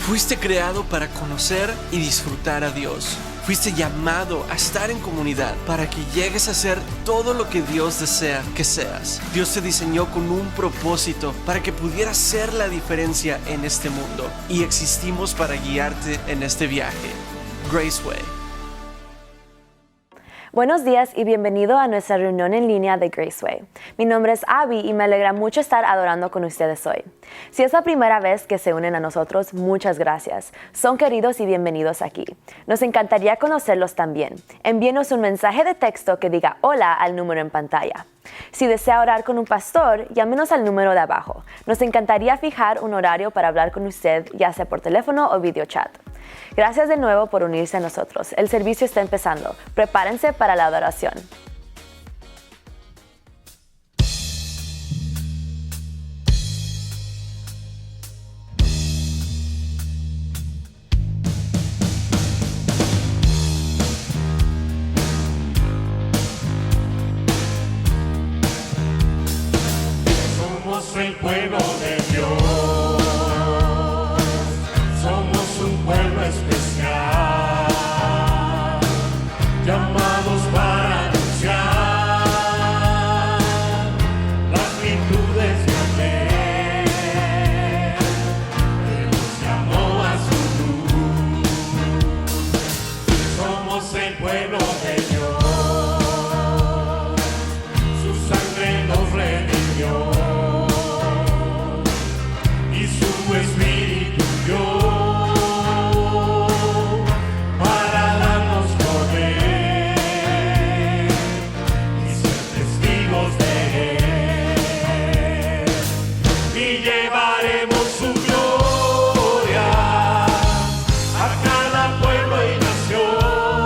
Fuiste creado para conocer y disfrutar a Dios. Fuiste llamado a estar en comunidad para que llegues a ser todo lo que Dios desea que seas. Dios te diseñó con un propósito para que pudieras ser la diferencia en este mundo, y existimos para guiarte en este viaje. Graceway. Buenos días y bienvenido a nuestra reunión en línea de Graceway. Mi nombre es Abby y me alegra mucho estar adorando con ustedes hoy. Si es la primera vez que se unen a nosotros, muchas gracias. Son queridos y bienvenidos aquí. Nos encantaría conocerlos también. Envíenos un mensaje de texto que diga hola al número en pantalla. Si desea orar con un pastor, llámenos al número de abajo. Nos encantaría fijar un horario para hablar con usted, ya sea por teléfono o videochat. Gracias de nuevo por unirse a nosotros. El servicio está empezando. Prepárense para la adoración. Somos el pueblo de Dios. Somos un pueblo especial, llamados para anunciar las virtudes de aquel que nos llamó a su luz. Somos el pueblo de Dios, su sangre nos redimió y su espíritu dio para darnos poder y ser testigos de él, y llevaremos su gloria a cada pueblo y nación,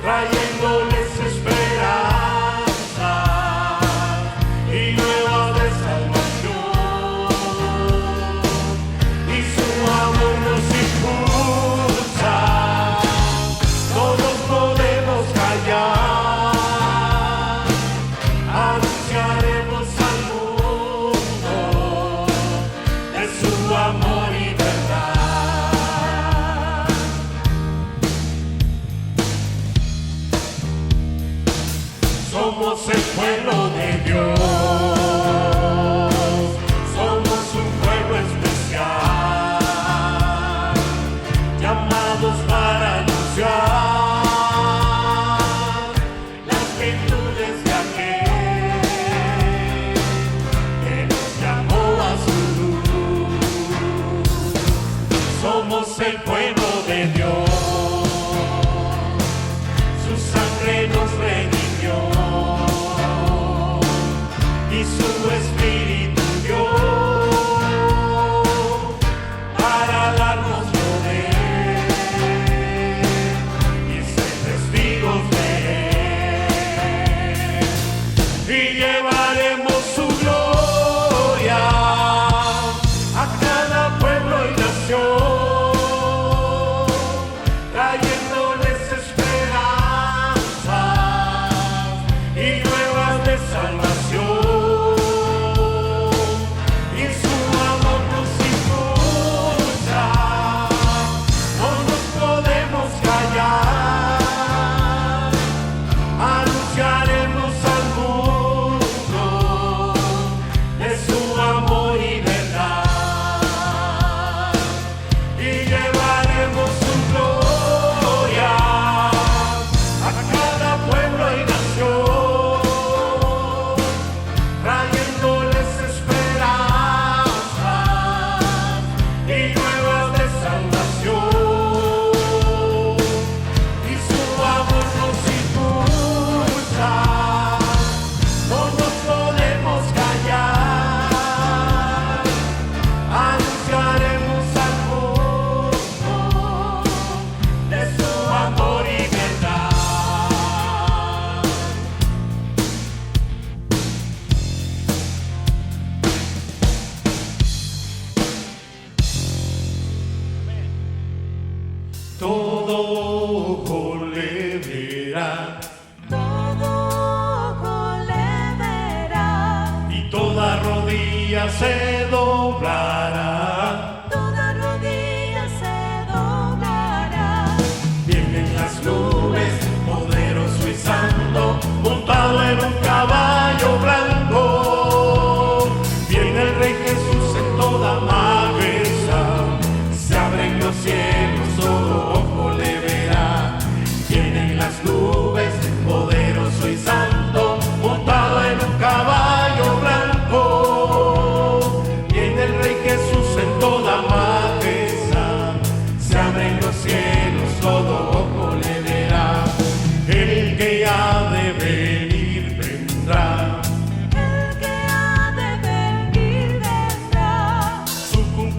trayéndoles esperanza y nuevas de salvación, y su amor nos impulsa. Todos podemos callar, anunciaremos al mundo de su amor y verdad. Somos el pueblo de Dios, somos un pueblo especial, llamados para anunciar las virtudes de aquel que nos llamó a su luz. Somos el pueblo de Dios, su sangre nos redimió y su espíritu dio para darnos poder y ser testigos de él, y llevaremos su gloria a cada pueblo y nación, trayéndoles esperanza y nuevas de salvación, y su amor nos impulsa. No nos podemos callar, anunciaremos al mundo de su amor y verdad, y llevaremos su gloria a cada pueblo y nación, trayéndoles esperanza y nuevas de salvación, y su amor nos impulsa. No nos podemos callar, anunciaremos al mundo de su amor y verdad. Todo ojo le verá, Todo ojo le verá, y toda rodilla se doblará. toda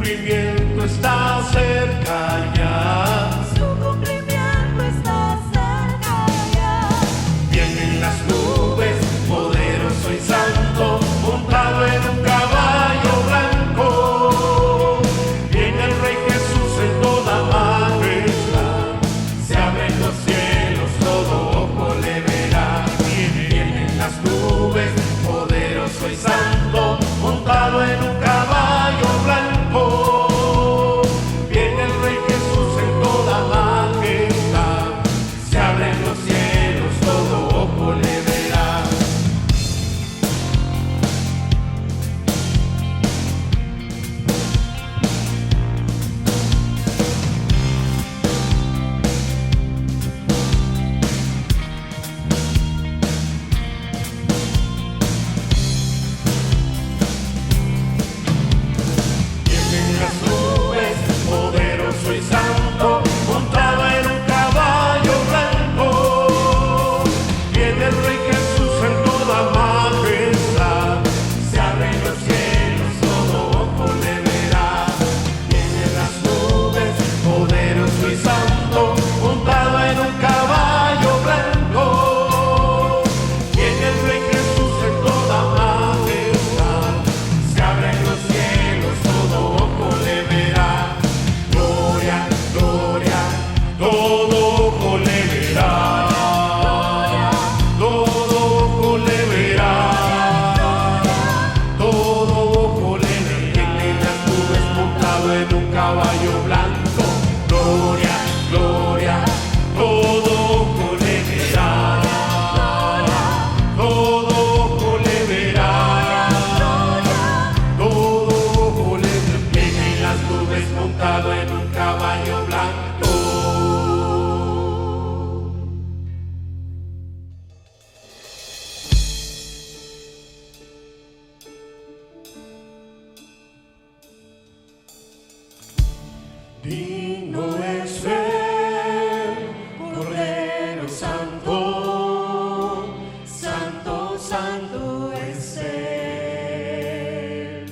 cumplimiento está cerca ya. Su cumplimiento está cerca ya. Vienen las nubes, poderoso y santo, montado en un caballo blanco. Viene el Rey Jesús en toda majestad. Se abren los cielos, todo ojo le verá. Vienen las nubes, poderoso y santo, montado en un caballo blanco. Viene el Rey Jesús en toda majestad. Se abren los cielos, todo ojo le verá. Vienen las nubes, poderoso y santo, montado en un caballo blanco. Viene el Rey Jesús en toda majestad. Se abren los cielos, todo ojo le verá. Vienen las nubes, poderoso y santo, montado en un caballo blanco. Viene el Rey Jesús en toda majestad. Se abren los cielos, todo ojo le verá. Gloria, gloria, todo ojo le verá. Todo ojo le verá. Todo ojo le verá. En las nubes montado en un caballo blanco. Gloria, gloria, todo ojo le verá. Todo ojo le verá. Todo ojo le verá. En las nubes montado en un caballo blanco. Digno es el Cordero Santo, Santo, Santo es Él.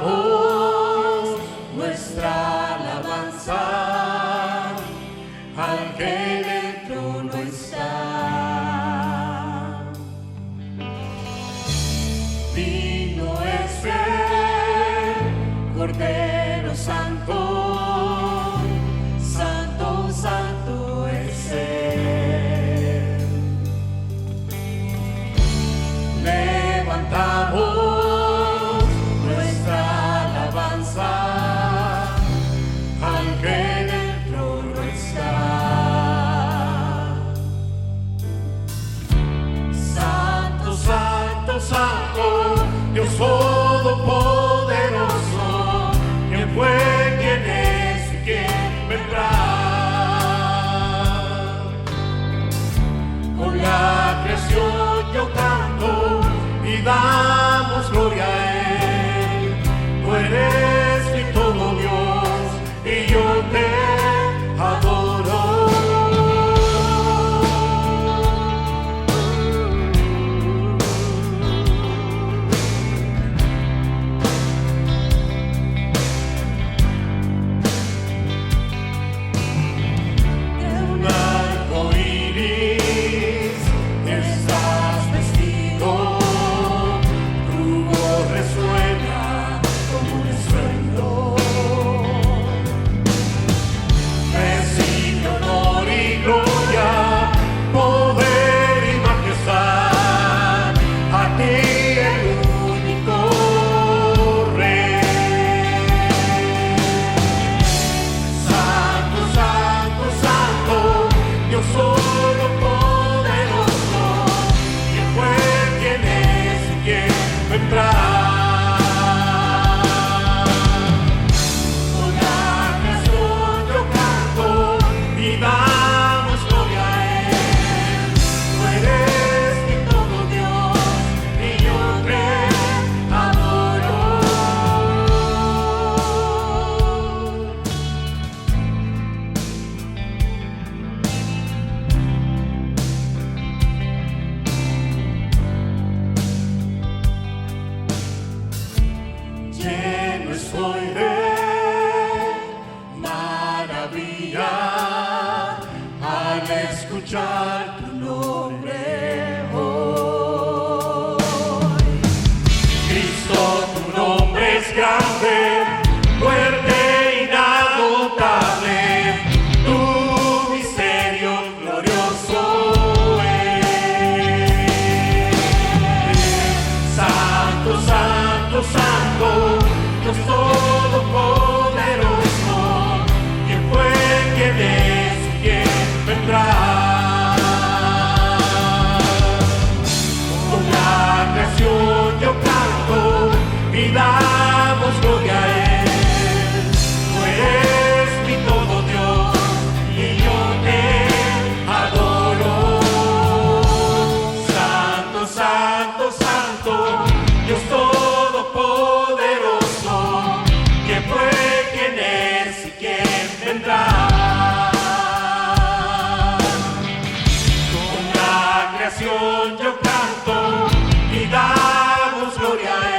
Levantamos nuestra alabanza al que en el trono está. Digno es el Cordero Santo, Santo, Santo es Él. Levantamos nuestra alabanza al que en el trono está. Santo, Santo, Santo, Dios Todopoderoso, ¿quién fue, quién es y quién vendrá? Con la creación yo canto y damos gloria a Él. Tú eres mi todo Dios y yo te adoro. De Un arco iris estás vestido, tu soy de maravilla al escuchar tu nombre hoy. Cristo, tu nombre es grande, fuerte, inagotable, tu misterio glorioso es. Santo, santo, santo, Dios todopoderoso, ¿quién fue, quién es y quién vendrá? Con la creación yo canto y damos gloria a Él. Tú eres mi todo Dios y yo te adoro. Santo, santo, santo, Dios todopoderoso, ¿quién fue, quién es y quién vendrá? Con la creación yo canto y damos gloria a Él.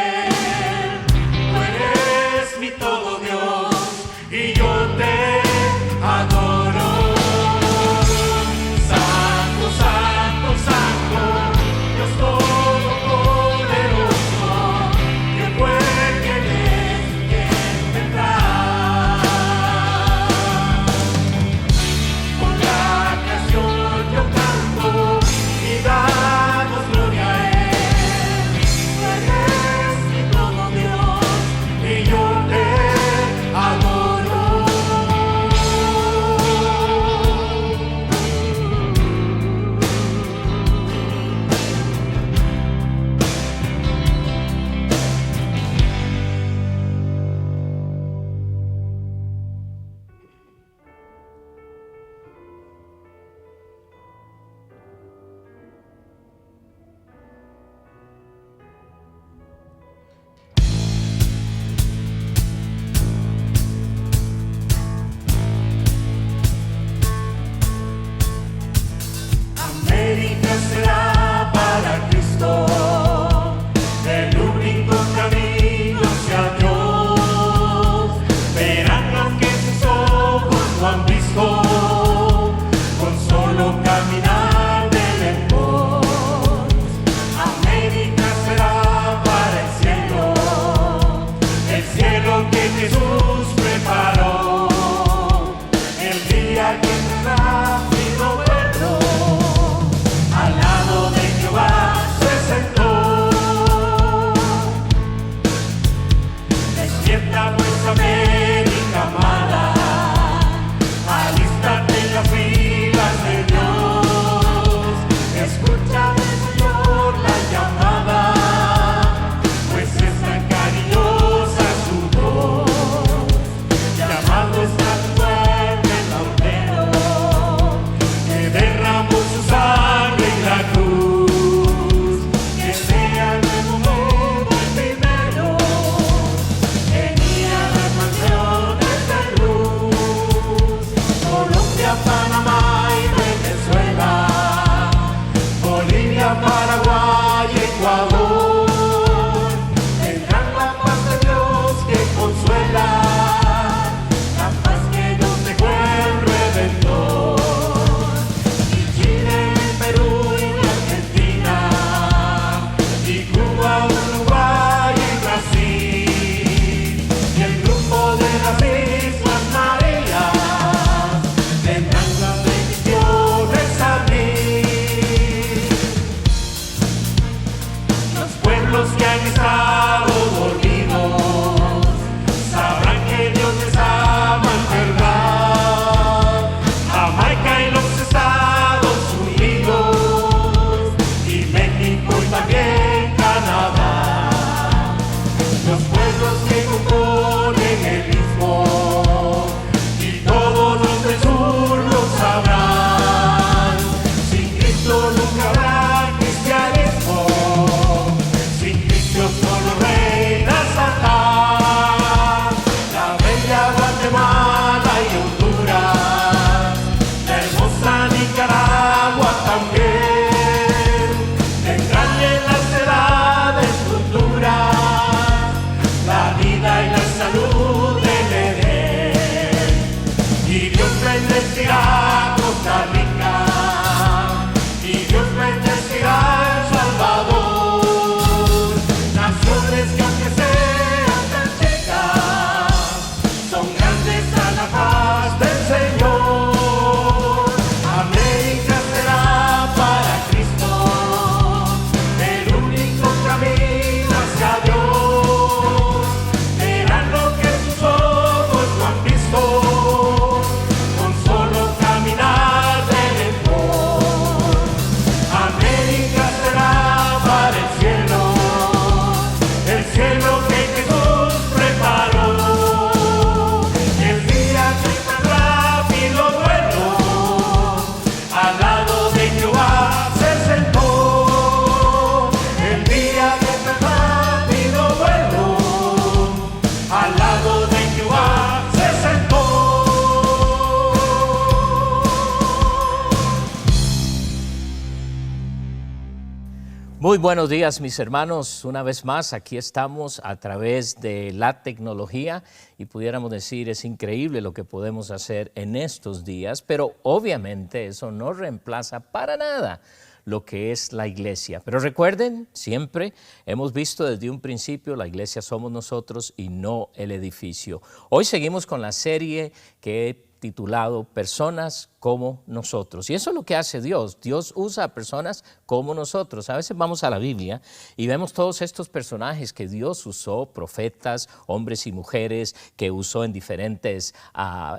Muy buenos días, mis hermanos. Una vez más, aquí estamos a través de la tecnología y pudiéramos decir, es increíble lo que podemos hacer en estos días, pero obviamente eso no reemplaza para nada lo que es la iglesia. Pero recuerden, siempre hemos visto desde un principio, la iglesia somos nosotros y no el edificio. Hoy seguimos con la serie que he titulado Personas como nosotros. Y eso es lo que hace Dios. Dios usa a personas como nosotros. A veces vamos a la Biblia y vemos todos estos personajes que Dios usó, profetas, hombres y mujeres, que usó en diferentes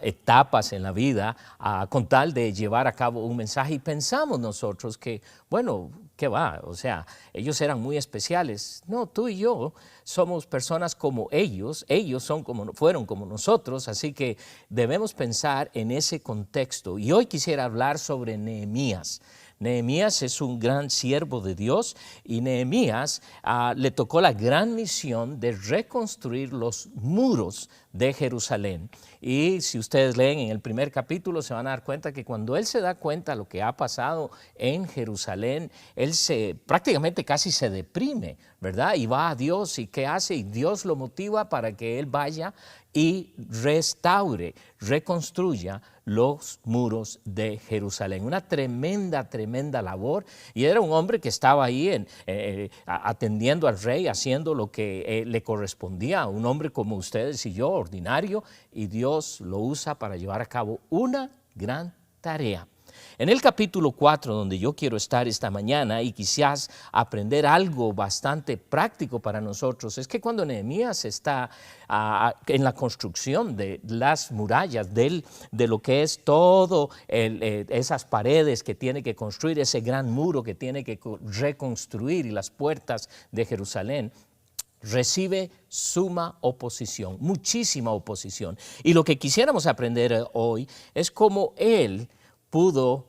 etapas en la vida con tal de llevar a cabo un mensaje. Y pensamos nosotros que, bueno, ¿qué va? O sea, ellos eran muy especiales. No, tú y yo somos personas como ellos fueron como nosotros, así que debemos pensar en ese contexto. Y hoy quisiera hablar sobre Nehemías. Nehemías es un gran siervo de Dios y Nehemías le tocó la gran misión de reconstruir los muros de Jerusalén. Y si ustedes leen en el primer capítulo se van a dar cuenta que cuando él se da cuenta de lo que ha pasado en Jerusalén, él prácticamente casi se deprime, ¿verdad? Y va a Dios y ¿qué hace? Y Dios lo motiva para que él vaya y restaure, reconstruya los muros de Jerusalén. Una tremenda, tremenda labor. Y era un hombre que estaba ahí atendiendo al rey, haciendo lo que le correspondía. Un hombre como ustedes y yo, ordinario, y Dios lo usa para llevar a cabo una gran tarea. En el capítulo 4, donde yo quiero estar esta mañana y quizás aprender algo bastante práctico para nosotros, es que cuando Nehemías está en la construcción de las murallas, de lo que es todo, esas paredes que tiene que construir, ese gran muro que tiene que reconstruir y las puertas de Jerusalén, recibe suma oposición, muchísima oposición. Y lo que quisiéramos aprender hoy es cómo él pudo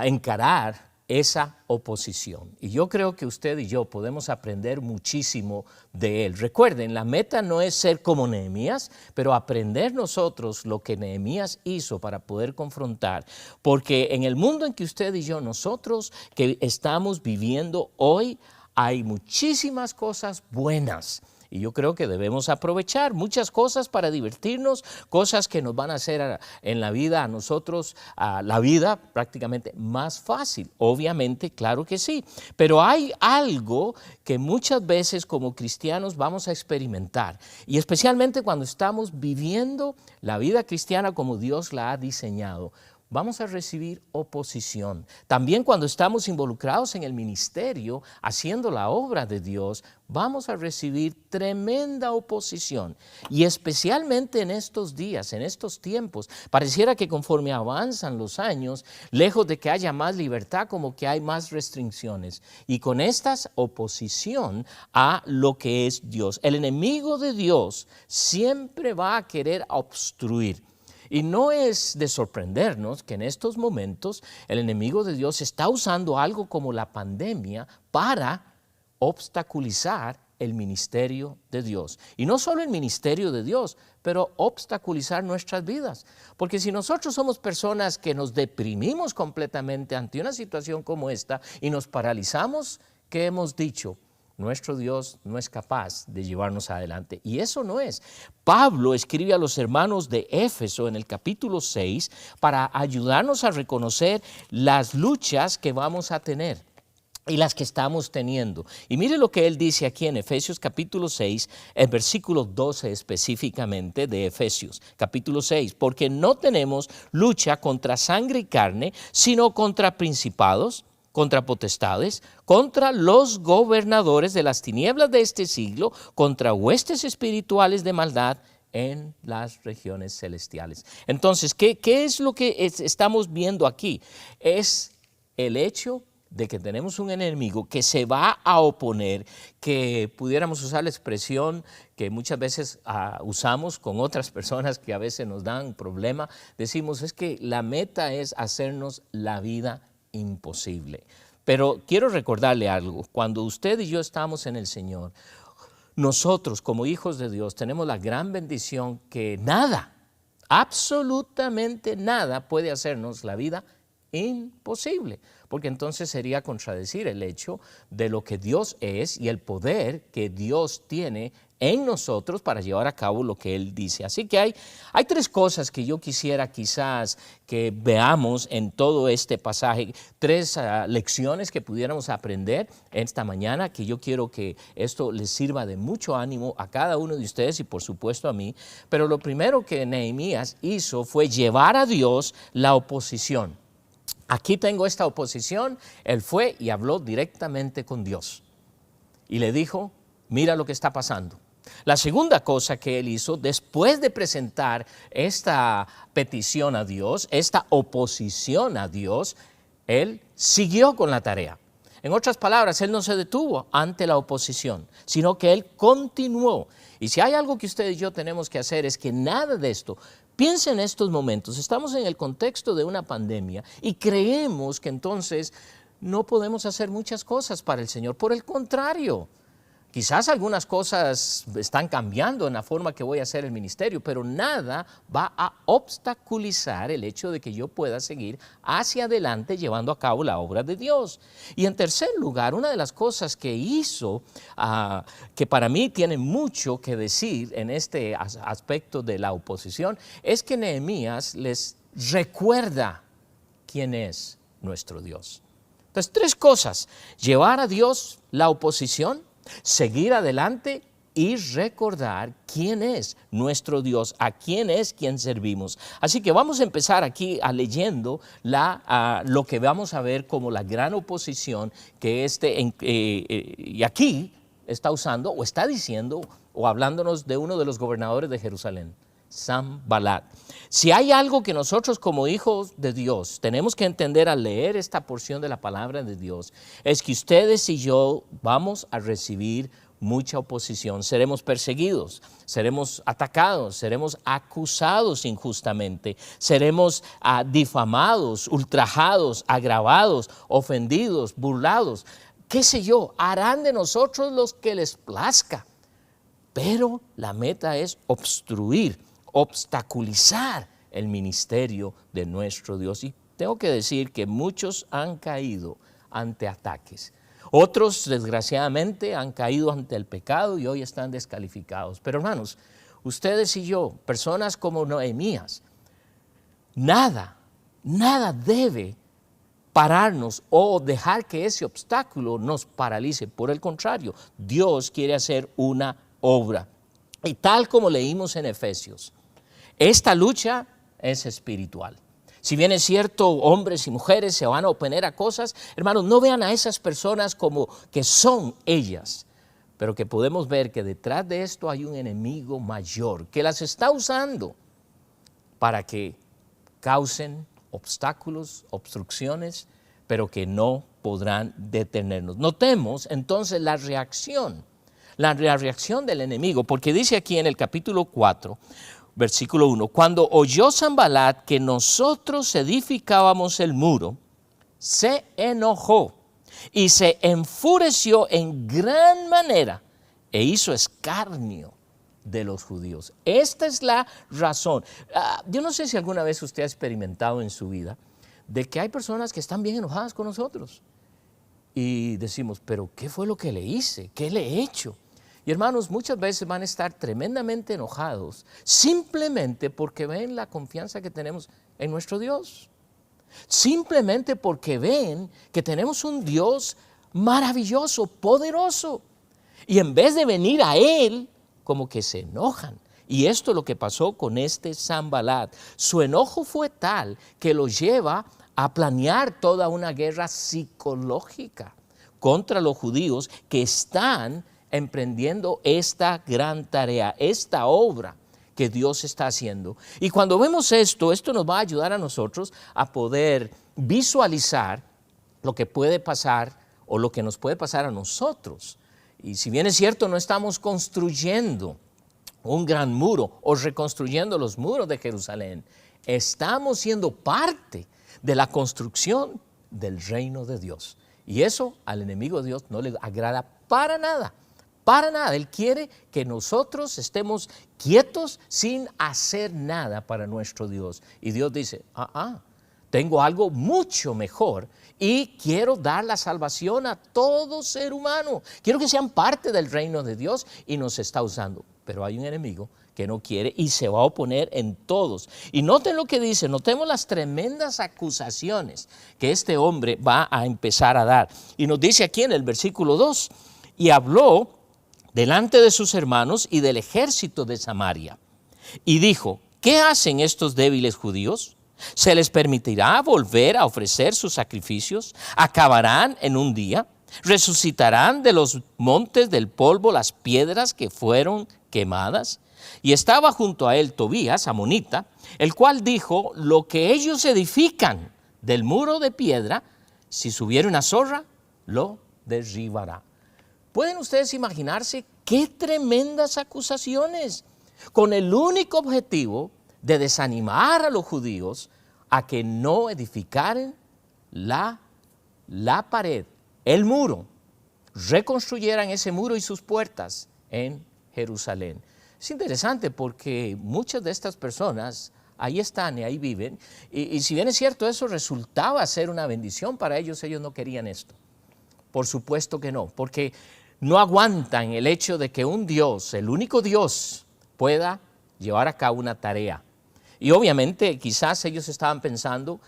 encarar esa oposición. Y yo creo que usted y yo podemos aprender muchísimo de él. Recuerden, la meta no es ser como Nehemías, pero aprender nosotros lo que Nehemías hizo para poder confrontar. Porque en el mundo en que usted y yo, nosotros que estamos viviendo hoy, hay muchísimas cosas buenas. Y yo creo que debemos aprovechar muchas cosas para divertirnos, cosas que nos van a hacer en la vida a nosotros, la vida prácticamente más fácil. Obviamente, claro que sí. Pero hay algo que muchas veces como cristianos vamos a experimentar. Y especialmente cuando estamos viviendo la vida cristiana como Dios la ha diseñado. Vamos a recibir oposición. También cuando estamos involucrados en el ministerio, haciendo la obra de Dios, vamos a recibir tremenda oposición. Y especialmente en estos días, en estos tiempos, pareciera que conforme avanzan los años, lejos de que haya más libertad, como que hay más restricciones. Y con esta oposición a lo que es Dios. El enemigo de Dios siempre va a querer obstruir. Y no es de sorprendernos que en estos momentos el enemigo de Dios está usando algo como la pandemia para obstaculizar el ministerio de Dios. Y no solo el ministerio de Dios, pero obstaculizar nuestras vidas. Porque si nosotros somos personas que nos deprimimos completamente ante una situación como esta y nos paralizamos, ¿qué hemos dicho? Nuestro Dios no es capaz de llevarnos adelante. Y eso no es. Pablo escribe a los hermanos de Éfeso en el capítulo 6 para ayudarnos a reconocer las luchas que vamos a tener y las que estamos teniendo. Y mire lo que él dice aquí en Efesios capítulo 6, en versículo 12 específicamente de Efesios capítulo 6. Porque no tenemos lucha contra sangre y carne, sino contra principados, contra potestades, contra los gobernadores de las tinieblas de este siglo, contra huestes espirituales de maldad en las regiones celestiales. Entonces, ¿qué es lo que estamos viendo aquí? Es el hecho de que tenemos un enemigo que se va a oponer, que pudiéramos usar la expresión que muchas veces usamos con otras personas que a veces nos dan problema. Decimos, es que la meta es hacernos la vida imposible. Pero quiero recordarle algo, cuando usted y yo estamos en el Señor, nosotros como hijos de Dios tenemos la gran bendición que nada, absolutamente nada puede hacernos la vida imposible, porque entonces sería contradecir el hecho de lo que Dios es y el poder que Dios tiene en nosotros para llevar a cabo lo que Él dice. Así que hay tres cosas que yo quisiera quizás que veamos en todo este pasaje, tres lecciones que pudiéramos aprender esta mañana, que yo quiero que esto les sirva de mucho ánimo a cada uno de ustedes y por supuesto a mí. Pero lo primero que Nehemías hizo fue llevar a Dios la oposición. Aquí tengo esta oposición. Él fue y habló directamente con Dios y le dijo, mira lo que está pasando. La segunda cosa que él hizo, después de presentar esta petición a Dios, esta oposición a Dios, él siguió con la tarea. En otras palabras, él no se detuvo ante la oposición, sino que él continuó. Y si hay algo que usted y yo tenemos que hacer es que nada de esto, piensa en estos momentos, estamos en el contexto de una pandemia y creemos que entonces no podemos hacer muchas cosas para el Señor. Por el contrario, quizás algunas cosas están cambiando en la forma que voy a hacer el ministerio, pero nada va a obstaculizar el hecho de que yo pueda seguir hacia adelante llevando a cabo la obra de Dios. Y en tercer lugar, una de las cosas que hizo, que para mí tiene mucho que decir en este aspecto de la oposición, es que Nehemías les recuerda quién es nuestro Dios. Entonces, tres cosas: llevar a Dios la oposición, seguir adelante y recordar quién es nuestro Dios, a quién es quien servimos. Así que vamos a empezar aquí leyendo lo que vamos a ver como la gran oposición que y aquí está usando o está diciendo o hablándonos de uno de los gobernadores de Jerusalén, Sanballat. Si hay algo que nosotros como hijos de Dios tenemos que entender al leer esta porción de la palabra de Dios, es que ustedes y yo vamos a recibir mucha oposición. Seremos perseguidos, seremos atacados, seremos acusados injustamente, seremos difamados, ultrajados, agravados, ofendidos, burlados. ¿Qué sé yo? Harán de nosotros los que les plazca. Pero la meta es obstaculizar el ministerio de nuestro Dios. Y tengo que decir que muchos han caído ante ataques. Otros, desgraciadamente, han caído ante el pecado y hoy están descalificados. Pero hermanos, ustedes y yo, personas como Nehemías, nada debe pararnos o dejar que ese obstáculo nos paralice. Por el contrario, Dios quiere hacer una obra. Y tal como leímos en Efesios, esta lucha es espiritual. Si bien es cierto, hombres y mujeres se van a oponer a cosas, hermanos, no vean a esas personas como que son ellas, pero que podemos ver que detrás de esto hay un enemigo mayor que las está usando para que causen obstáculos, obstrucciones, pero que no podrán detenernos. Notemos entonces la reacción del enemigo, porque dice aquí en el capítulo 4, versículo 1, cuando oyó Sanballat que nosotros edificábamos el muro, se enojó y se enfureció en gran manera e hizo escarnio de los judíos. Esta es la razón. Yo no sé si alguna vez usted ha experimentado en su vida de que hay personas que están bien enojadas con nosotros y decimos, pero ¿qué fue lo que le hice? ¿Qué le he hecho? Y hermanos, muchas veces van a estar tremendamente enojados simplemente porque ven la confianza que tenemos en nuestro Dios. Simplemente porque ven que tenemos un Dios maravilloso, poderoso. Y en vez de venir a Él, como que se enojan. Y esto es lo que pasó con este Sanballat. Su enojo fue tal que lo lleva a planear toda una guerra psicológica contra los judíos que están emprendiendo esta gran tarea, esta obra que Dios está haciendo. Y cuando vemos esto nos va a ayudar a nosotros a poder visualizar lo que puede pasar o lo que nos puede pasar a nosotros. Y si bien es cierto, no estamos construyendo un gran muro o reconstruyendo los muros de Jerusalén, estamos siendo parte de la construcción del reino de Dios. Y eso al enemigo de Dios no le agrada para nada. Para nada. Él quiere que nosotros estemos quietos sin hacer nada para nuestro Dios. Y Dios dice, tengo algo mucho mejor y quiero dar la salvación a todo ser humano. Quiero que sean parte del reino de Dios y nos está usando. Pero hay un enemigo que no quiere y se va a oponer en todos. Y noten lo que dice, notemos las tremendas acusaciones que este hombre va a empezar a dar. Y nos dice aquí en el versículo 2, y habló delante de sus hermanos y del ejército de Samaria. Y dijo, ¿qué hacen estos débiles judíos? ¿Se les permitirá volver a ofrecer sus sacrificios? ¿Acabarán en un día? ¿Resucitarán de los montes del polvo las piedras que fueron quemadas? Y estaba junto a él Tobías, amonita, el cual dijo, lo que ellos edifican del muro de piedra, si subiera una zorra, lo derribará. ¿Pueden ustedes imaginarse qué tremendas acusaciones? Con el único objetivo de desanimar a los judíos a que no edificaren la pared, el muro, reconstruyeran ese muro y sus puertas en Jerusalén. Es interesante porque muchas de estas personas ahí están y ahí viven, y si bien es cierto eso resultaba ser una bendición para ellos, ellos no querían esto. Por supuesto que no, porque no aguantan el hecho de que un Dios, el único Dios, pueda llevar a cabo una tarea. Y obviamente quizás ellos estaban pensando,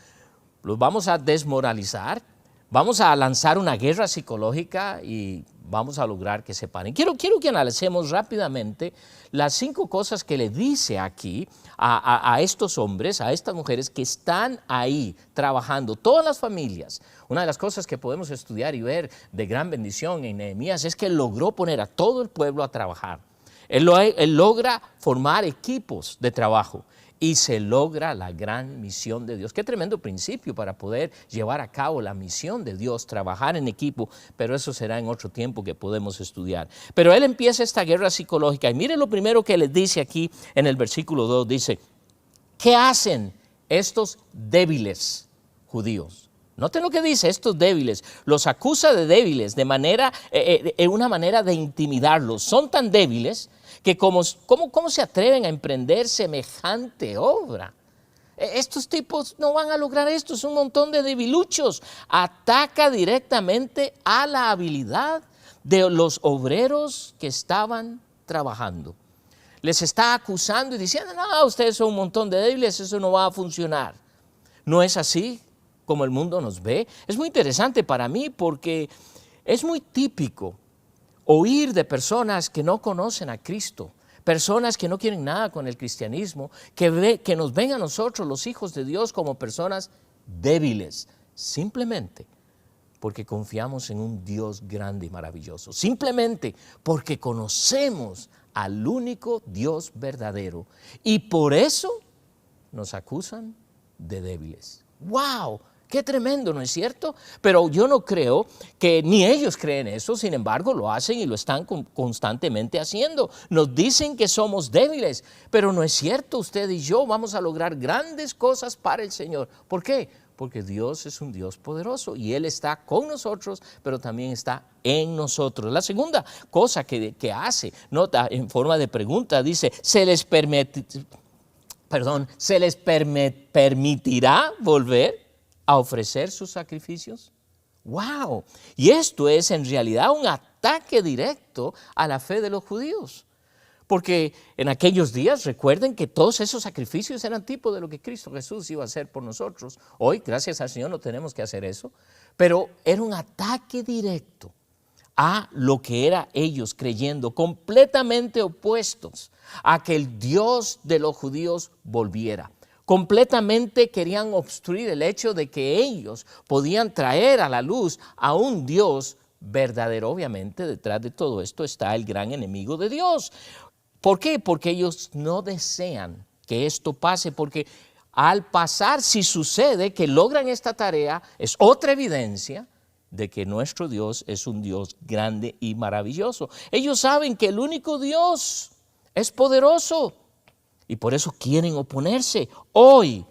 los vamos a desmoralizar, vamos a lanzar una guerra psicológica y vamos a lograr que se paren. Quiero que analicemos rápidamente las 5 cosas que le dice aquí a estos hombres, a estas mujeres que están ahí trabajando, todas las familias. Una de las cosas que podemos estudiar y ver de gran bendición en Nehemías es que él logró poner a todo el pueblo a trabajar. Él logra formar equipos de trabajo y se logra la gran misión de Dios. Qué tremendo principio para poder llevar a cabo la misión de Dios, trabajar en equipo, pero eso será en otro tiempo que podemos estudiar. Pero él empieza esta guerra psicológica y mire lo primero que les dice aquí en el versículo 2, dice, ¿qué hacen estos débiles judíos? Noten lo que dice, estos débiles, los acusa de débiles de una manera de intimidarlos. Son tan débiles que ¿cómo se atreven a emprender semejante obra? Estos tipos no van a lograr esto, es un montón de debiluchos. Ataca directamente a la habilidad de los obreros que estaban trabajando. Les está acusando y diciendo, no, ustedes son un montón de débiles, eso no va a funcionar. ¿No es así como el mundo nos ve? Es muy interesante para mí porque es muy típico oír de personas que no conocen a Cristo, personas que no quieren nada con el cristianismo, que nos ven a nosotros, los hijos de Dios, como personas débiles, simplemente porque confiamos en un Dios grande y maravilloso, simplemente porque conocemos al único Dios verdadero y por eso nos acusan de débiles. ¡Wow! ¡Qué tremendo!, ¿no es cierto? Pero yo no creo que ni ellos creen eso, sin embargo lo hacen y lo están constantemente haciendo. Nos dicen que somos débiles, pero no es cierto, usted y yo vamos a lograr grandes cosas para el Señor. ¿Por qué? Porque Dios es un Dios poderoso y Él está con nosotros, pero también está en nosotros. La segunda cosa que hace, nota en forma de pregunta, dice, ¿se les permitirá volver a ofrecer sus sacrificios? ¡Wow! Y esto es en realidad un ataque directo a la fe de los judíos. Porque en aquellos días, recuerden que todos esos sacrificios eran tipo de lo que Cristo Jesús iba a hacer por nosotros. Hoy, gracias al Señor, no tenemos que hacer eso. Pero era un ataque directo a lo que era ellos creyendo, completamente opuestos a que el Dios de los judíos volviera. Completamente querían obstruir el hecho de que ellos podían traer a la luz a un Dios verdadero. Obviamente, detrás de todo esto está el gran enemigo de Dios. ¿Por qué? Porque ellos no desean que esto pase, porque al pasar, si sucede que logran esta tarea, es otra evidencia de que nuestro Dios es un Dios grande y maravilloso. Ellos saben que el único Dios es poderoso y por eso quieren oponerse. Hoy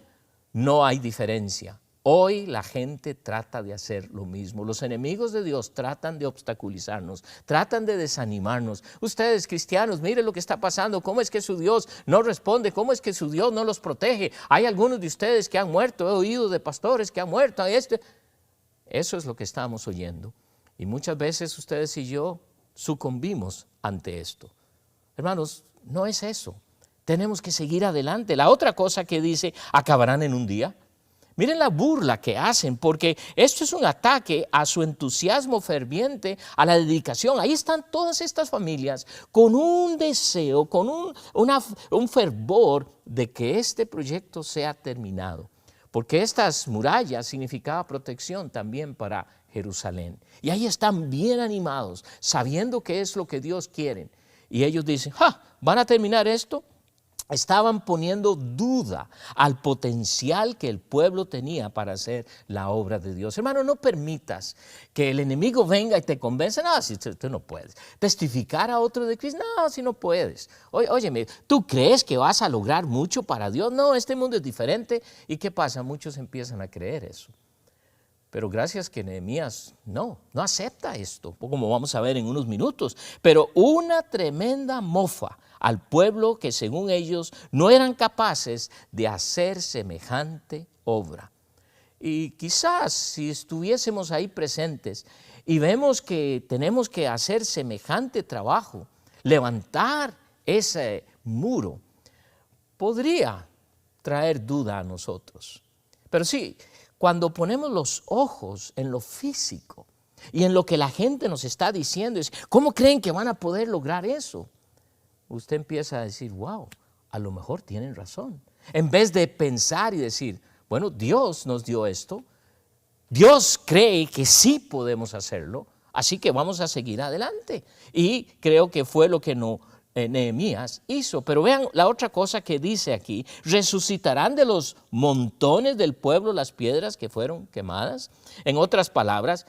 no hay diferencia Hoy la gente trata de hacer lo mismo. Los enemigos de Dios tratan de obstaculizarnos, tratan de desanimarnos. Ustedes cristianos, miren lo que está pasando. ¿Cómo es que su Dios no responde? ¿Cómo es que su Dios no los protege? Hay algunos de ustedes que han muerto. He oído de pastores que han muerto. Eso es lo que estamos oyendo. Y muchas veces ustedes y yo sucumbimos ante esto. Hermanos, no es eso. Tenemos que seguir adelante. La otra cosa que dice, acabarán en un día. Miren la burla que hacen, porque esto es un ataque a su entusiasmo ferviente, a la dedicación. Ahí están todas estas familias con un deseo, con un fervor de que este proyecto sea terminado. Porque estas murallas significaban protección también para Jerusalén. Y ahí están bien animados, sabiendo qué es lo que Dios quiere. Y ellos dicen, ¿van a terminar esto? Estaban poniendo duda al potencial que el pueblo tenía para hacer la obra de Dios. Hermano, no permitas que el enemigo venga y te convenza. No, si tú no puedes. Testificar a otro de Cristo, no, si no puedes. Óyeme, ¿tú crees que vas a lograr mucho para Dios? No, este mundo es diferente. ¿Y qué pasa? Muchos empiezan a creer eso. Pero gracias que Nehemías no acepta esto, como vamos a ver en unos minutos. Pero una tremenda mofa al pueblo que según ellos no eran capaces de hacer semejante obra. Y quizás si estuviésemos ahí presentes y vemos que tenemos que hacer semejante trabajo, levantar ese muro, podría traer duda a nosotros. Pero sí, cuando ponemos los ojos en lo físico y en lo que la gente nos está diciendo, es, ¿cómo creen que van a poder lograr eso? Usted empieza a decir, wow, a lo mejor tienen razón. En vez de pensar y decir, bueno, Dios nos dio esto, Dios cree que sí podemos hacerlo, así que vamos a seguir adelante. Y creo que fue lo que Nehemías hizo. Pero vean la otra cosa que dice aquí, resucitarán de los montones del pueblo las piedras que fueron quemadas. En otras palabras,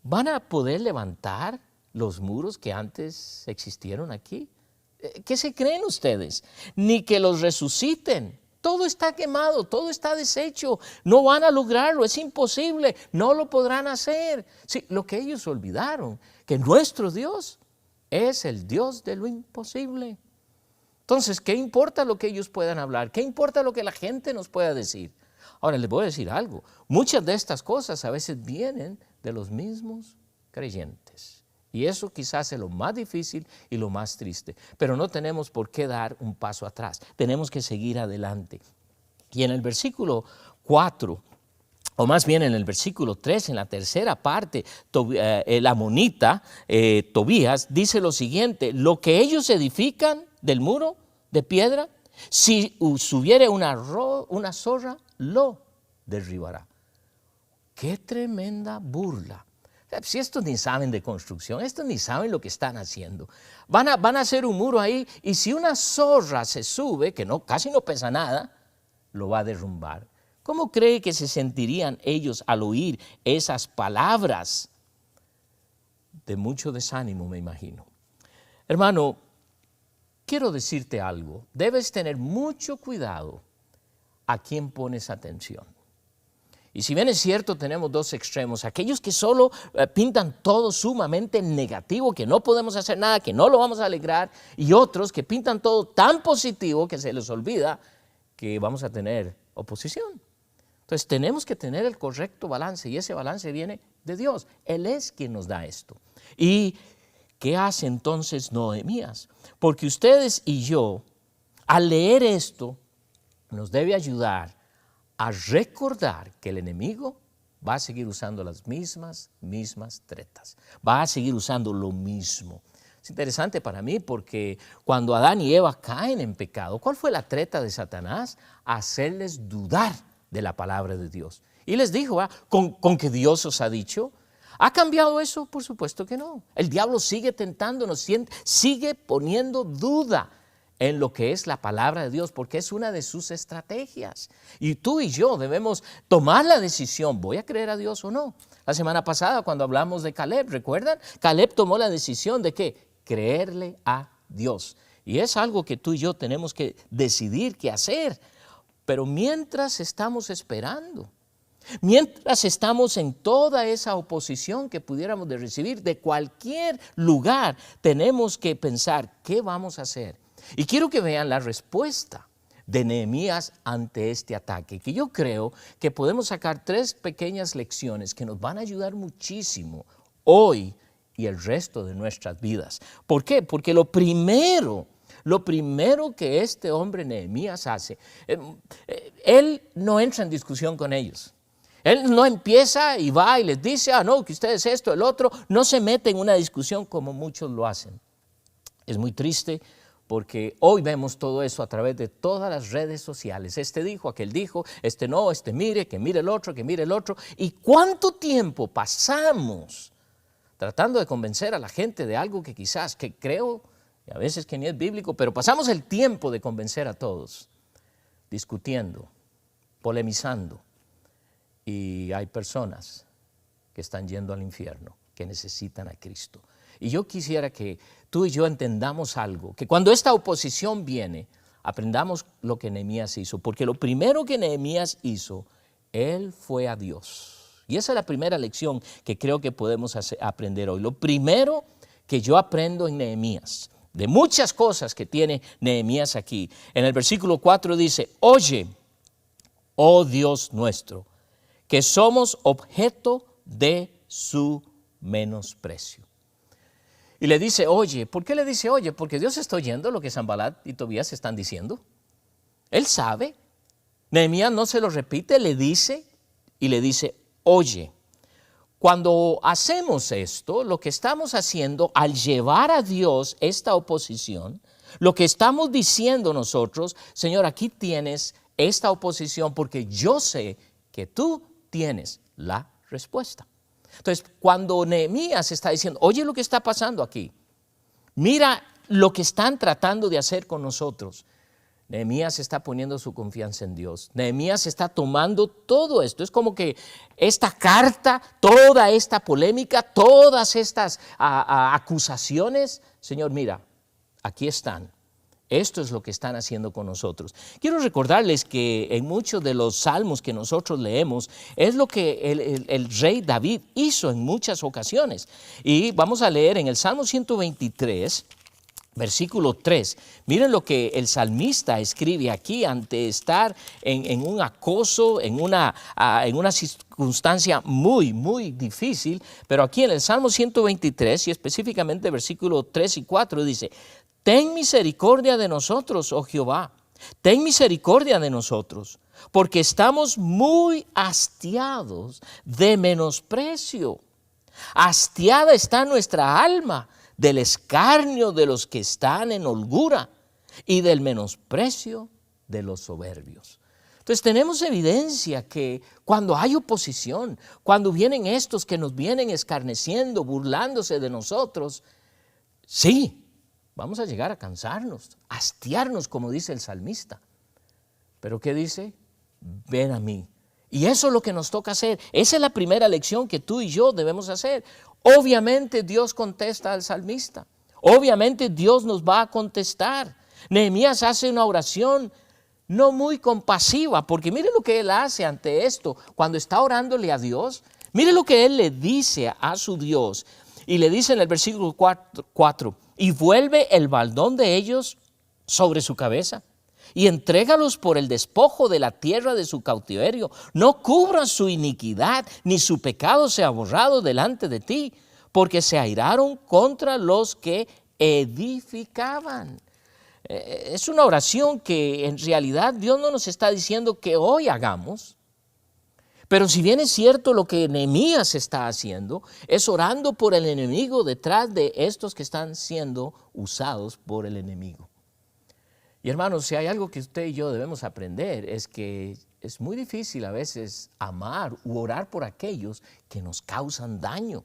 ¿van a poder levantar los muros que antes existieron aquí? ¿Qué se creen ustedes? Ni que los resuciten. Todo está quemado, todo está deshecho. No van a lograrlo, es imposible, no lo podrán hacer. Sí, lo que ellos olvidaron, que nuestro Dios es el Dios de lo imposible. Entonces, ¿qué importa lo que ellos puedan hablar? ¿Qué importa lo que la gente nos pueda decir? Ahora, les voy a decir algo. Muchas de estas cosas a veces vienen de los mismos creyentes. Y eso quizás es lo más difícil y lo más triste. Pero no tenemos por qué dar un paso atrás. Tenemos que seguir adelante. Y en el versículo 4, o más bien en el versículo 3, en la tercera parte, el amonita Tobías dice lo siguiente: lo que ellos edifican del muro de piedra, si subiere una zorra, lo derribará. ¡Qué tremenda burla! Si estos ni saben de construcción, estos ni saben lo que están haciendo. Van a hacer un muro ahí y si una zorra se sube, que casi no pesa nada, lo va a derrumbar. ¿Cómo cree que se sentirían ellos al oír esas palabras? De mucho desánimo, me imagino. Hermano, quiero decirte algo. Debes tener mucho cuidado a quién pones atención. Y si bien es cierto, tenemos dos extremos, aquellos que solo pintan todo sumamente negativo, que no podemos hacer nada, que no lo vamos a alegrar, y otros que pintan todo tan positivo que se les olvida que vamos a tener oposición. Entonces tenemos que tener el correcto balance, y ese balance viene de Dios. Él es quien nos da esto. ¿Y qué hace entonces Nehemías? Porque ustedes y yo, al leer esto, nos debe ayudar a recordar que el enemigo va a seguir usando las mismas tretas, va a seguir usando lo mismo. Es interesante para mí porque cuando Adán y Eva caen en pecado, ¿cuál fue la treta de Satanás? Hacerles dudar de la palabra de Dios. Y les dijo, ¿con que Dios os ha dicho? ¿Ha cambiado eso? Por supuesto que no. El diablo sigue tentándonos, sigue poniendo duda en lo que es la palabra de Dios, porque es una de sus estrategias. Y tú y yo debemos tomar la decisión, ¿voy a creer a Dios o no? La semana pasada cuando hablamos de Caleb, ¿recuerdan? Caleb tomó la decisión de ¿qué? Creerle a Dios. Y es algo que tú y yo tenemos que decidir qué hacer. Pero mientras estamos esperando, Mientras estamos en toda esa oposición que pudiéramos de recibir de cualquier lugar, tenemos que pensar, ¿qué vamos a hacer? Y quiero que vean la respuesta de Nehemías ante este ataque, que yo creo que podemos sacar 3 pequeñas lecciones que nos van a ayudar muchísimo hoy y el resto de nuestras vidas. ¿Por qué? Porque lo primero que este hombre Nehemías hace, él no entra en discusión con ellos. Él no empieza y va y les dice, no, que ustedes esto, el otro, no se mete en una discusión como muchos lo hacen. Es muy triste porque hoy vemos todo eso a través de todas las redes sociales. Este dijo, aquel dijo, este no, este mire, que mire el otro, que mire el otro. ¿Y cuánto tiempo pasamos tratando de convencer a la gente de algo que quizás, que creo, y a veces que ni es bíblico, pero pasamos el tiempo de convencer a todos, discutiendo, polemizando? Y hay personas que están yendo al infierno, que necesitan a Cristo. Y yo quisiera que tú y yo entendamos algo, que cuando esta oposición viene, aprendamos lo que Nehemías hizo, porque lo primero que Nehemías hizo, él fue a Dios. Y esa es la primera lección que creo que podemos aprender hoy. Lo primero que yo aprendo en Nehemías, de muchas cosas que tiene Nehemías aquí, en el versículo 4 dice, oye, oh Dios nuestro, que somos objeto de su menosprecio. Y le dice, oye, ¿por qué le dice oye? Porque Dios está oyendo lo que Sanbalat y Tobías están diciendo. Él sabe. Nehemías no se lo repite, le dice y le dice, oye. Cuando hacemos esto, lo que estamos haciendo al llevar a Dios esta oposición, lo que estamos diciendo nosotros, Señor, aquí tienes esta oposición porque yo sé que tú tienes la respuesta. Entonces, cuando Nehemías está diciendo, oye lo que está pasando aquí, mira lo que están tratando de hacer con nosotros, Nehemías está poniendo su confianza en Dios. Nehemías está tomando todo esto. Es como que esta carta, toda esta polémica, todas estas acusaciones, Señor, mira, aquí están. Esto es lo que están haciendo con nosotros. Quiero recordarles que en muchos de los salmos que nosotros leemos es lo que el rey David hizo en muchas ocasiones. Y vamos a leer en el Salmo 123, versículo 3. Miren lo que el salmista escribe aquí ante estar en un acoso, en una circunstancia muy, muy difícil. Pero aquí en el Salmo 123 y específicamente versículo 3 y 4 dice, ten misericordia de nosotros, oh Jehová, ten misericordia de nosotros, porque estamos muy hastiados de menosprecio. Hastiada está nuestra alma del escarnio de los que están en holgura y del menosprecio de los soberbios. Entonces tenemos evidencia que cuando hay oposición, cuando vienen estos que nos vienen escarneciendo, burlándose de nosotros, sí, vamos a llegar a cansarnos, hastiarnos, como dice el salmista. Pero ¿qué dice? Ven a mí. Y eso es lo que nos toca hacer. Esa es la primera lección que tú y yo debemos hacer. Obviamente Dios contesta al salmista. Obviamente Dios nos va a contestar. Nehemías hace una oración no muy compasiva, porque mire lo que él hace ante esto. Cuando está orándole a Dios, mire lo que él le dice a su Dios. Y le dice en el versículo 4, y vuelve el baldón de ellos sobre su cabeza y entrégalos por el despojo de la tierra de su cautiverio. No cubras su iniquidad, ni su pecado sea borrado delante de ti, porque se airaron contra los que edificaban. Es una oración que en realidad Dios no nos está diciendo que hoy hagamos. Pero si bien es cierto lo que Nehemías está haciendo, es orando por el enemigo detrás de estos que están siendo usados por el enemigo. Y hermanos, si hay algo que usted y yo debemos aprender es que es muy difícil a veces amar u orar por aquellos que nos causan daño.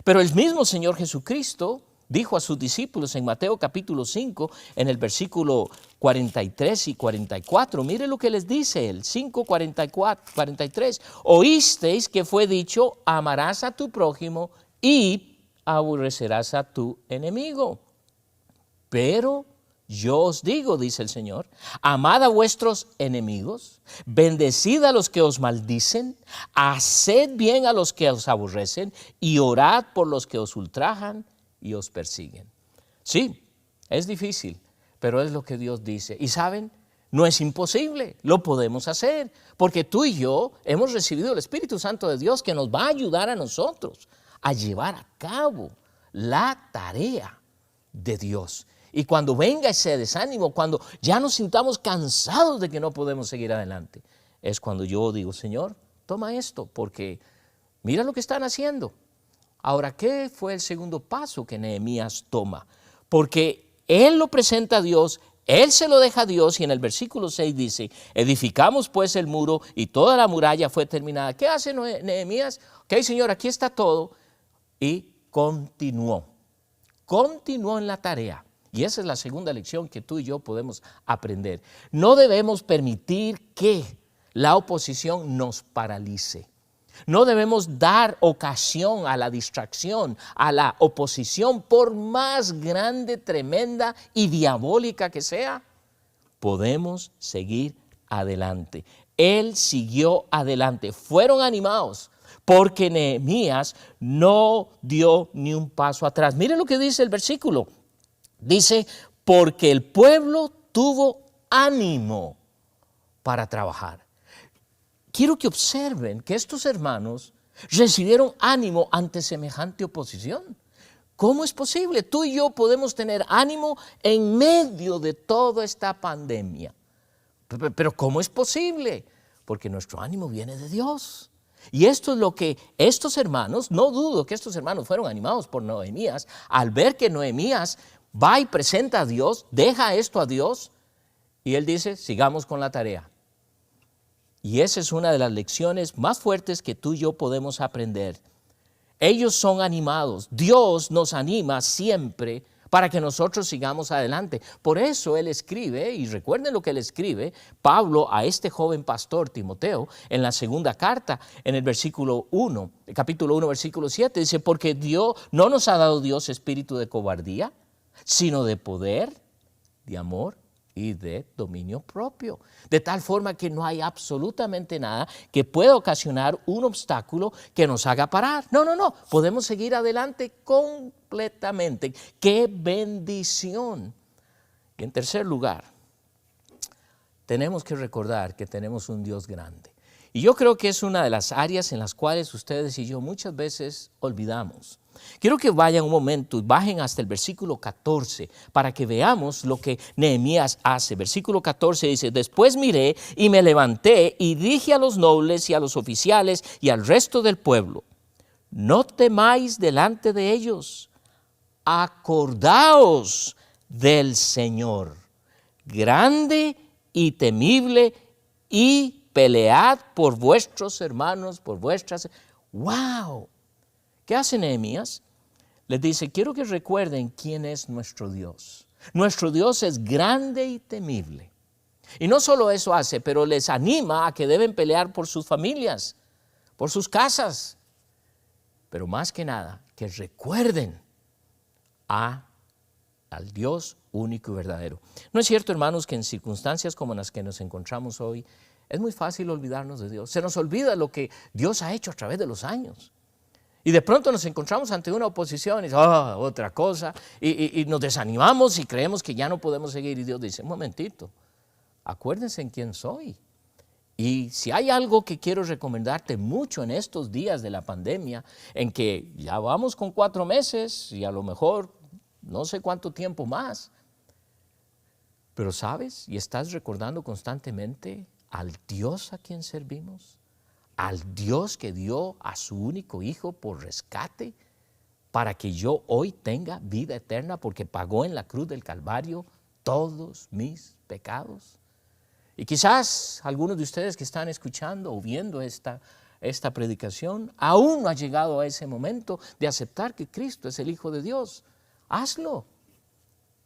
Pero el mismo Señor Jesucristo dijo a sus discípulos en Mateo capítulo 5, en el versículo 43 y 44, mire lo que les dice él, 5, 43, oísteis que fue dicho, amarás a tu prójimo y aborrecerás a tu enemigo. Pero Yo os digo, dice el Señor, amad a vuestros enemigos, bendecid a los que os maldicen, haced bien a los que os aborrecen y orad por los que os ultrajan y os persiguen. Sí, es difícil, pero es lo que Dios dice. Y ¿saben? No es imposible, lo podemos hacer, porque tú y yo hemos recibido el Espíritu Santo de Dios que nos va a ayudar a nosotros a llevar a cabo la tarea de Dios. Y cuando venga ese desánimo, cuando ya nos sintamos cansados de que no podemos seguir adelante, es cuando yo digo, Señor, toma esto, porque mira lo que están haciendo. Ahora, ¿qué fue el segundo paso que Nehemías toma? Porque él lo presenta a Dios, él se lo deja a Dios y en el versículo 6 dice, edificamos pues el muro y toda la muralla fue terminada. ¿Qué hace Nehemías? Ok, Señor, aquí está todo. Y continuó en la tarea. Y esa es la segunda lección que tú y yo podemos aprender. No debemos permitir que la oposición nos paralice. No debemos dar ocasión a la distracción, a la oposición, por más grande, tremenda y diabólica que sea. Podemos seguir adelante. Él siguió adelante. Fueron animados porque Nehemías no dio ni un paso atrás. Miren lo que dice el versículo. Dice, porque el pueblo tuvo ánimo para trabajar. Quiero que observen que estos hermanos recibieron ánimo ante semejante oposición. ¿Cómo es posible? Tú y yo podemos tener ánimo en medio de toda esta pandemia. Pero ¿cómo es posible? Porque nuestro ánimo viene de Dios. Y esto es lo que estos hermanos, no dudo que estos hermanos fueron animados por Nehemías, al ver que Nehemías va y presenta a Dios, deja esto a Dios, y él dice, sigamos con la tarea. Y esa es una de las lecciones más fuertes que tú y yo podemos aprender. Ellos son animados, Dios nos anima siempre para que nosotros sigamos adelante. Por eso él escribe, y recuerden lo que él escribe, Pablo a este joven pastor Timoteo, en la segunda carta, en el versículo 1, capítulo 1, versículo 7, dice, porque Dios no nos ha dado Dios espíritu de cobardía, sino de poder, de amor y de dominio propio. De tal forma que no hay absolutamente nada que pueda ocasionar un obstáculo que nos haga parar. No, podemos seguir adelante completamente. ¡Qué bendición! Y en tercer lugar, tenemos que recordar que tenemos un Dios grande. Y yo creo que es una de las áreas en las cuales ustedes y yo muchas veces olvidamos. Quiero que vayan un momento y bajen hasta el versículo 14 para que veamos lo que Nehemías hace. Versículo 14 dice, después miré y me levanté y dije a los nobles y a los oficiales y al resto del pueblo, no temáis delante de ellos, acordaos del Señor, grande y temible, y pelead por vuestros hermanos, por vuestras... ¡Wow! ¿Qué hace Nehemías? Les dice, quiero que recuerden quién es nuestro Dios. Nuestro Dios es grande y temible. Y no solo eso hace, pero les anima a que deben pelear por sus familias, por sus casas. Pero más que nada, que recuerden al Dios único y verdadero. ¿No es cierto, hermanos, que en circunstancias como las que nos encontramos hoy, es muy fácil olvidarnos de Dios? Se nos olvida lo que Dios ha hecho a través de los años. Y de pronto nos encontramos ante una oposición y otra cosa, y nos desanimamos y creemos que ya no podemos seguir. Y Dios dice, un momentito, acuérdense en quién soy. Y si hay algo que quiero recomendarte mucho en estos días de la pandemia, en que ya vamos con 4 meses y a lo mejor no sé cuánto tiempo más, pero sabes y estás recordando constantemente al Dios a quien servimos, al Dios que dio a su único hijo por rescate para que yo hoy tenga vida eterna porque pagó en la cruz del Calvario todos mis pecados. Y quizás algunos de ustedes que están escuchando o viendo esta predicación aún no ha llegado a ese momento de aceptar que Cristo es el Hijo de Dios. Hazlo,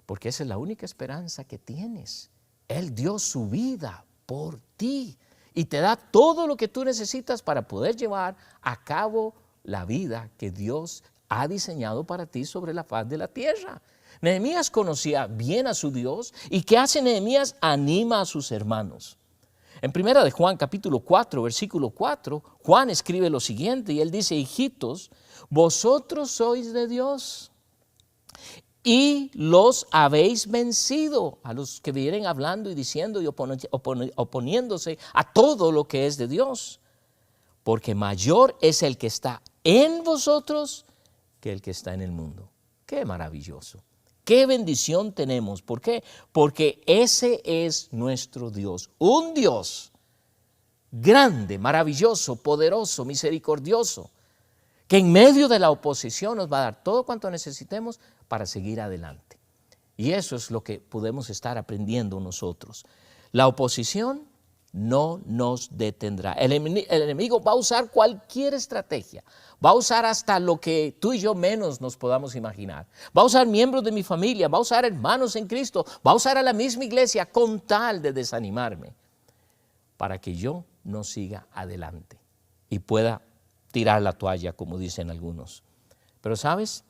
porque esa es la única esperanza que tienes. Él dio su vida por ti y te da todo lo que tú necesitas para poder llevar a cabo la vida que Dios ha diseñado para ti sobre la faz de la tierra. Nehemías conocía bien a su Dios. ¿Y qué hace Nehemías? Anima a sus hermanos. En primera de Juan capítulo 4, versículo 4, Juan escribe lo siguiente y él dice: hijitos, vosotros sois de Dios y los habéis vencido, a los que vienen hablando y diciendo y oponiéndose a todo lo que es de Dios, porque mayor es el que está en vosotros que el que está en el mundo. ¡Qué maravilloso! ¡Qué bendición tenemos! ¿Por qué? Porque ese es nuestro Dios, un Dios grande, maravilloso, poderoso, misericordioso, que en medio de la oposición nos va a dar todo cuanto necesitemos para seguir adelante. Y eso es lo que podemos estar aprendiendo nosotros. La oposición no nos detendrá. El enemigo va a usar cualquier estrategia, va a usar hasta lo que tú y yo menos nos podamos imaginar. Va a usar miembros de mi familia, va a usar hermanos en Cristo, va a usar a la misma iglesia con tal de desanimarme, para que yo no siga adelante y pueda tirar la toalla, como dicen algunos. Pero ¿sabes?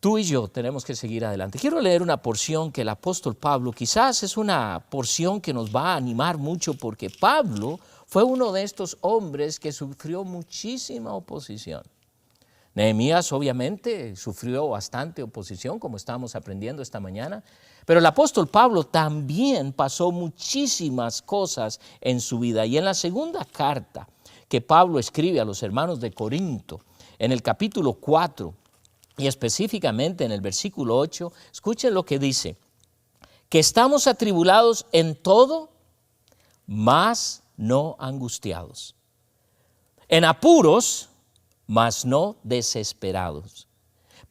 Tú y yo tenemos que seguir adelante. Quiero leer una porción que el apóstol Pablo, quizás es una porción que nos va a animar mucho, porque Pablo fue uno de estos hombres que sufrió muchísima oposición. Nehemías obviamente sufrió bastante oposición, como estábamos aprendiendo esta mañana, pero el apóstol Pablo también pasó muchísimas cosas en su vida. Y en la segunda carta que Pablo escribe a los hermanos de Corinto, en el capítulo 4, y específicamente en el versículo 8, escuchen lo que dice: que estamos atribulados en todo, mas no angustiados, en apuros, mas no desesperados,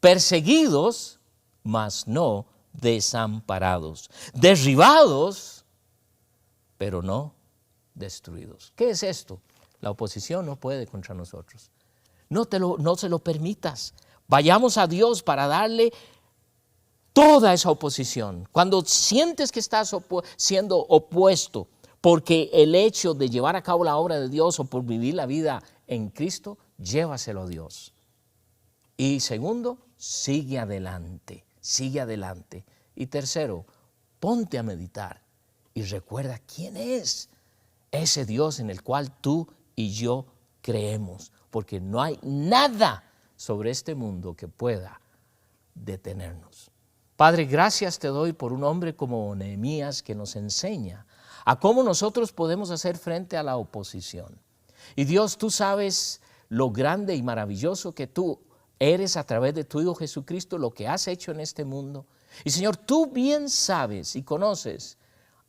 perseguidos, mas no desamparados, derribados, pero no destruidos. ¿Qué es esto? La oposición no puede contra nosotros. No se lo permitas. Vayamos a Dios para darle toda esa oposición. Cuando sientes que estás siendo opuesto porque el hecho de llevar a cabo la obra de Dios o por vivir la vida en Cristo, llévaselo a Dios. Y segundo, sigue adelante, sigue adelante. Y tercero, ponte a meditar y recuerda quién es ese Dios en el cual tú y yo creemos, porque no hay nada sobre este mundo que pueda detenernos. Padre, gracias te doy por un hombre como Nehemías que nos enseña a cómo nosotros podemos hacer frente a la oposición. Y Dios, tú sabes lo grande y maravilloso que tú eres a través de tu Hijo Jesucristo, lo que has hecho en este mundo. Y Señor, tú bien sabes y conoces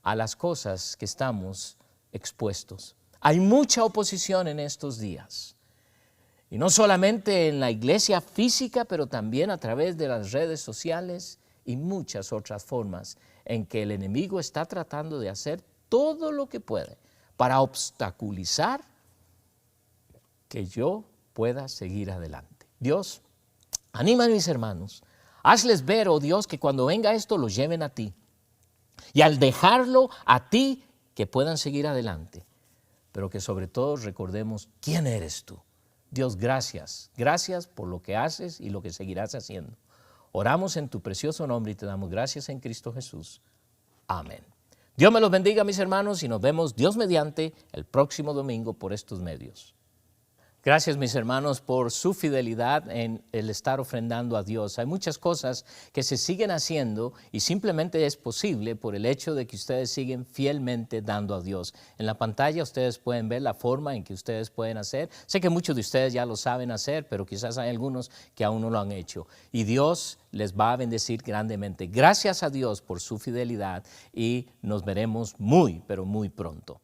a las cosas que estamos expuestos. Hay mucha oposición en estos días. Y no solamente en la iglesia física, pero también a través de las redes sociales y muchas otras formas en que el enemigo está tratando de hacer todo lo que puede para obstaculizar que yo pueda seguir adelante. Dios, anima a mis hermanos, hazles ver, oh Dios, que cuando venga esto lo lleven a ti. Y al dejarlo a ti, que puedan seguir adelante. Pero que sobre todo recordemos quién eres tú. Dios, gracias. Gracias por lo que haces y lo que seguirás haciendo. Oramos en tu precioso nombre y te damos gracias en Cristo Jesús. Amén. Dios me los bendiga, mis hermanos, y nos vemos, Dios mediante, el próximo domingo por estos medios. Gracias, mis hermanos, por su fidelidad en el estar ofrendando a Dios. Hay muchas cosas que se siguen haciendo y simplemente es posible por el hecho de que ustedes siguen fielmente dando a Dios. En la pantalla ustedes pueden ver la forma en que ustedes pueden hacer. Sé que muchos de ustedes ya lo saben hacer, pero quizás hay algunos que aún no lo han hecho. Y Dios les va a bendecir grandemente. Gracias a Dios por su fidelidad y nos veremos muy, pero muy pronto.